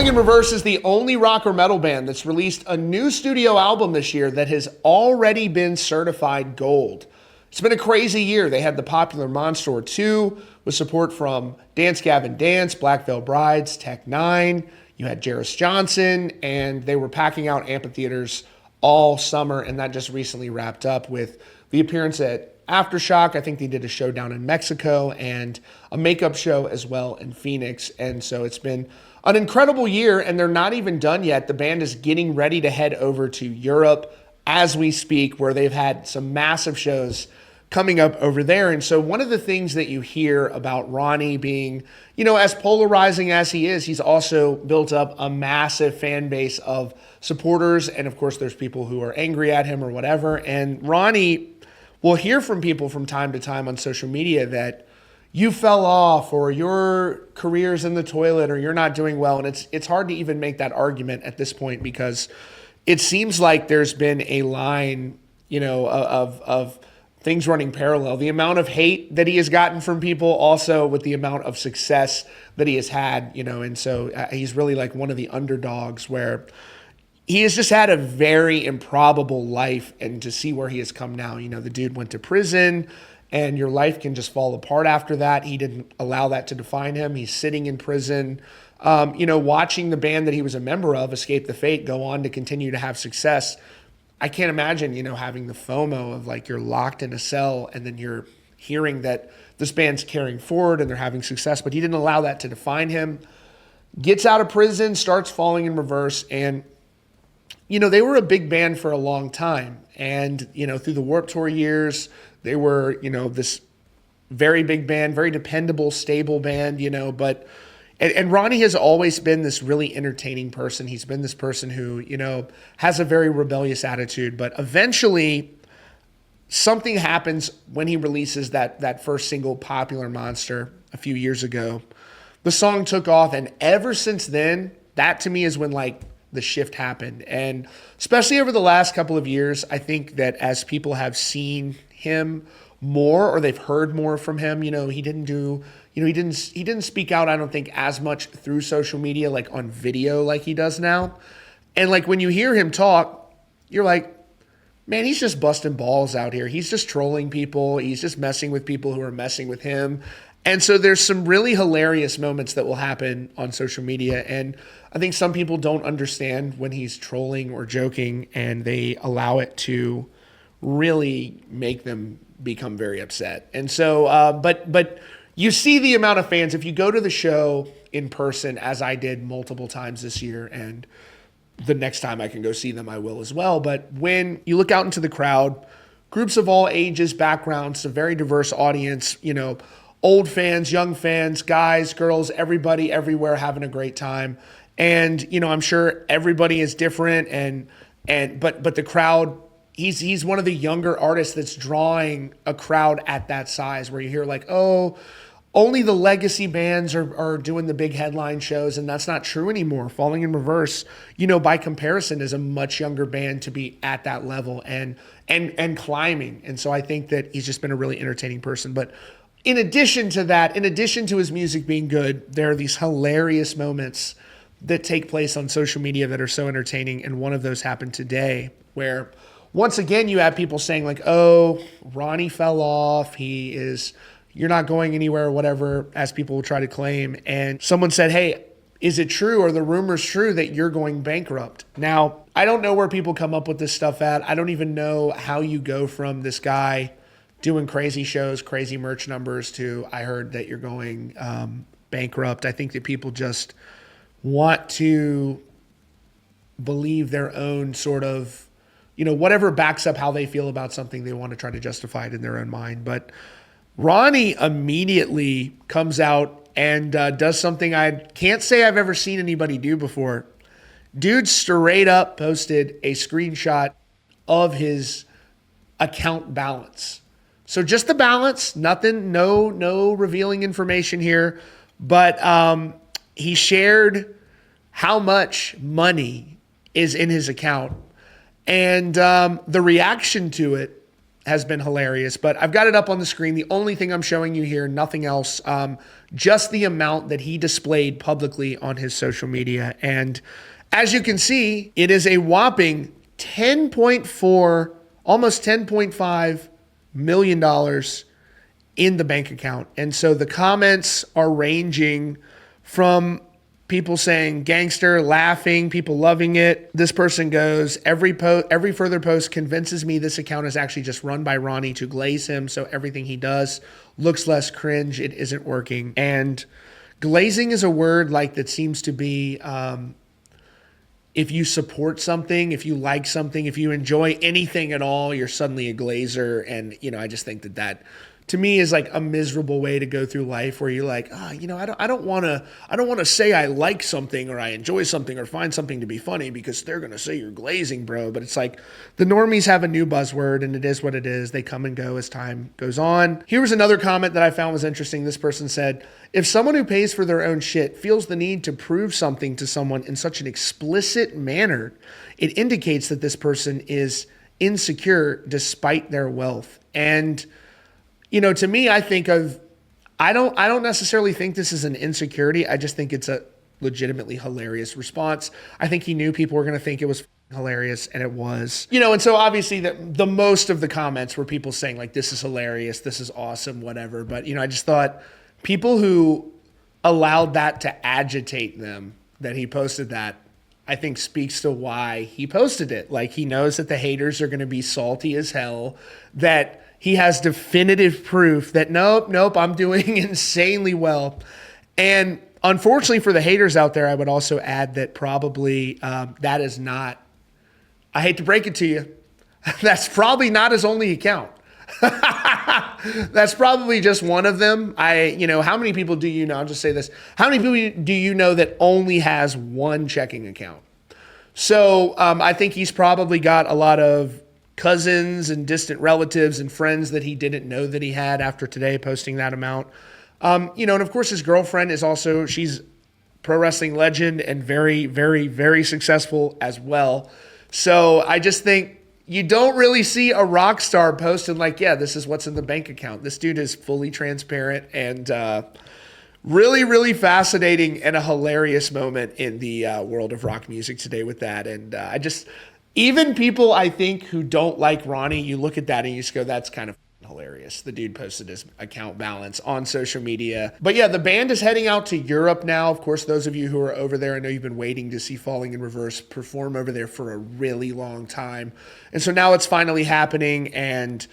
Falling in Reverse is the only rock or metal band that's released a new studio album this year that has already been certified gold. It's been a crazy year. They had the popular Monster 2 with support from Dance Gavin Dance, Black Veil Brides, Tech Nine. You had Jairus Johnson, and they were packing out amphitheaters all summer, and that just recently wrapped up with the appearance at Aftershock. I think they did a show down in Mexico and a makeup show as well in Phoenix. And so it's been an incredible year, and they're not even done yet. The band is getting ready to head over to Europe as we speak, where they've had some massive shows coming up over there. And so one of the things that you hear about Ronnie being, as polarizing as he is, he's also built up a massive fan base of supporters. And of course, there's people who are angry at him or whatever. And Ronnie will hear from people from time to time on social media that you fell off, or your career's in the toilet, or you're not doing well. And it's hard to even make that argument at this point, because it seems like there's been a line, of things running parallel. The amount of hate that he has gotten from people, also with the amount of success that he has had, and so he's really like one of the underdogs, where he has just had a very improbable life. And to see where he has come now, the dude went to prison, and your life can just fall apart after that. He didn't allow that to define him. He's sitting in prison, watching the band that he was a member of, Escape the Fate, go on to continue to have success. I can't imagine, having the FOMO of like you're locked in a cell, and then you're hearing that this band's carrying forward and they're having success, but he didn't allow that to define him. Gets out of prison, starts Falling in Reverse, and they were a big band for a long time. And, through the Warped Tour years, they were, this very big band, very dependable, stable band, but and Ronnie has always been this really entertaining person. He's been this person who, has a very rebellious attitude, but eventually something happens when he releases that first single, Popular Monster, a few years ago. The song took off, and ever since then, that to me is when the shift happened. And especially over the last couple of years, I think that as people have seen him more, or they've heard more from him, he didn't speak out, I don't think, as much through social media, like on video, like he does now. And when you hear him talk, you're like, man, he's just busting balls out here. He's just trolling people. He's just messing with people who are messing with him. And so there's some really hilarious moments that will happen on social media. And I think some people don't understand when he's trolling or joking, and they allow it to really make them become very upset. And so, but you see the amount of fans. If you go to the show in person, as I did multiple times this year, and the next time I can go see them, I will as well. But when you look out into the crowd, groups of all ages, backgrounds, a very diverse audience, old fans, young fans, guys, girls, everybody, everywhere having a great time. And, I'm sure everybody is different, but the crowd, he's one of the younger artists that's drawing a crowd at that size, where you hear only the legacy bands are doing the big headline shows, and that's not true anymore. Falling in Reverse, by comparison, is a much younger band to be at that level and climbing. And so I think that he's just been a really entertaining person. But in addition to that, in addition to his music being good, there are these hilarious moments that take place on social media that are so entertaining. And one of those happened today, where once again you have people saying oh, Ronnie fell off. You're not going anywhere, or whatever, as people will try to claim. And someone said, hey, is it true, or the rumors true, that you're going bankrupt? Now, I don't know where people come up with this stuff at. I don't even know how you go from this guy doing crazy shows, crazy merch numbers, to I heard that you're going bankrupt. I think that people just want to believe their own sort of, whatever backs up how they feel about something, they want to try to justify it in their own mind. But Ronnie immediately comes out and does something I can't say I've ever seen anybody do before. Dude straight up posted a screenshot of his account balance. So just the balance, nothing, no revealing information here. But he shared how much money is in his account. And the reaction to it has been hilarious. But I've got it up on the screen. The only thing I'm showing you here, nothing else. just the amount that he displayed publicly on his social media. And as you can see, it is a whopping 10.4, almost $10.5 million in the bank account. And so the comments are ranging from people saying gangster, laughing, people loving it. This person goes, every further post convinces me this account is actually just run by Ronnie to glaze him, so everything he does looks less cringe. It isn't working. And glazing is a word like that seems to be if you support something, if you like something, if you enjoy anything at all, you're suddenly a glazer. And, I just think that to me is like a miserable way to go through life, where you're like, I don't want to say I like something or I enjoy something or find something to be funny because they're going to say you're glazing, bro. But it's like the normies have a new buzzword, and it is what it is. They come and go as time goes on. Here was another comment that I found was interesting. This person said, if someone who pays for their own shit feels the need to prove something to someone in such an explicit manner, it indicates that this person is insecure despite their wealth. And to me, I don't necessarily think this is an insecurity. I just think it's a legitimately hilarious response. I think he knew people were going to think it was hilarious, and it was. And so obviously the most of the comments were people saying like, this is hilarious, this is awesome, whatever. But, I just thought people who allowed that to agitate them, that he posted that, I think speaks to why he posted it. Like, he knows that the haters are going to be salty as hell, that he has definitive proof that nope, I'm doing insanely well. And unfortunately for the haters out there, I would also add that probably that is not, I hate to break it to you, that's probably not his only account. That's probably just one of them. How many people do you know? I'll just say this. How many people do you know that only has one checking account? So I think he's probably got a lot of cousins and distant relatives and friends that he didn't know that he had after today posting that amount. And of course his girlfriend is also, she's pro wrestling legend and very, very, very successful as well. So I just think you don't really see a rock star posting like, yeah, this is what's in the bank account. This dude is fully transparent and really, really fascinating and a hilarious moment in the world of rock music today with that. And even people, I think, who don't like Ronnie, you look at that and you just go, that's kind of hilarious. The dude posted his account balance on social media. But yeah, the band is heading out to Europe now. Of course, those of you who are over there, I know you've been waiting to see Falling in Reverse perform over there for a really long time. And so now it's finally happening, and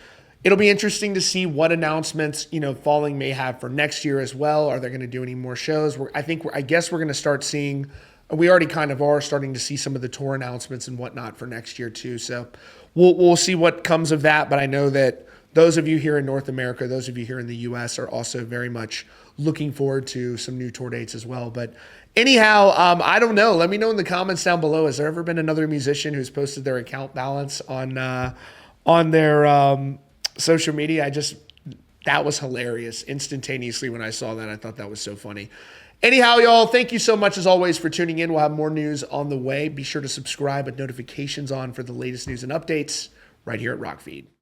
it'll be interesting to see what announcements, Falling may have for next year as well. Are they going to do any more shows? I guess we're going to start seeing, we already kind of are starting to see some of the tour announcements and whatnot for next year too. So we'll see what comes of that. But I know that those of you here in North America, those of you here in the US are also very much looking forward to some new tour dates as well. But anyhow, I don't know. Let me know in the comments down below. Has there ever been another musician who's posted their account balance on their social media? That was hilarious. Instantaneously when I saw that, I thought that was so funny. Anyhow, y'all, thank you so much as always for tuning in. We'll have more news on the way. Be sure to subscribe with notifications on for the latest news and updates right here at Rockfeed.